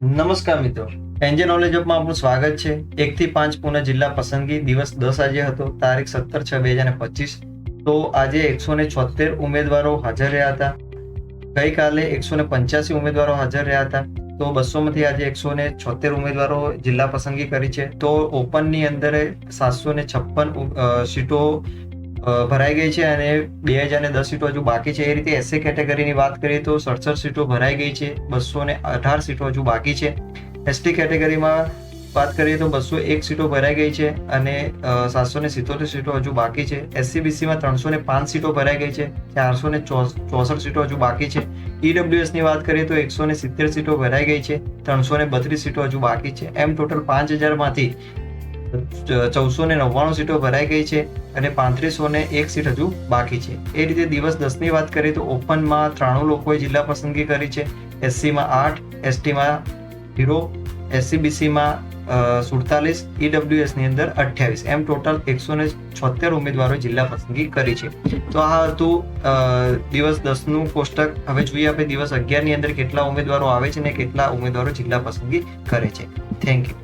નમસ્કાર મિત્રો, NJ knowledge અપમાં આપનું સ્વાગત છે। 1 થી 5 પુણે જિલ્લા પસંદગી દિવસ 10 આજે હતો, તારીખ 17/6/2025। તો આજે 176 ઉમેદવારો હાજર રહ્યા હતા। ગઈકાલે 185 ઉમેદવારો હાજર રહ્યા હતા। તો 200 માંથી આજે 176 ઉમેદવારો જિલ્લા પસંદગી કરી છે। તો ઓપનની અંદર 756 સીટો ભરાઈ ગઈ છે અને 2010 સીટો હજુ બાકી છે। એ રીતે એસસી કેટેગરીની વાત કરીએ તો 67 સીટો ભરાઈ ગઈ છે, 218 સીટો હજુ બાકી છે। એસટી કેટેગરીમાં વાત કરીએ તો 201 સીટો ભરાઈ ગઈ છે અને 777 સીટો હજુ બાકી છે। એસસીબીસીમાં 305 સીટો ભરાઈ ગઈ છે, 464 સીટો હજુ બાકી છે। ઈડબ્લ્યુએસની વાત કરીએ તો 170 સીટો ભરાઈ ગઈ છે, 332 સીટો હજુ બાકી છે। એમ ટોટલ 5000 માંથી 1499 સીટો ભરાઈ ગઈ છે અને 3501 સીટ હજુ બાકી છે। એ રીતે દિવસ 10 ની વાત કરીએ તો ઓપનમાં 93 લોકોએ જિલ્લા પસંદગી કરી છે, એસસીમાં 8, એસટીમાં 0, એસસીબીસીમાં 47, ઈડબ્લ્યુએસની અંદર 28, એમ ટોટલ 176 ઉમેદવારો જિલ્લા પસંદગી કરી છે। તો આ હતું દિવસ 10 નું કોષ્ટક। હવે જોઈએ આપણે દિવસ 11 ની અંદર કેટલા ઉમેદવારો આવે છે અને કેટલા ઉમેદવારો જિલ્લા પસંદગી કરે છે। Thank you.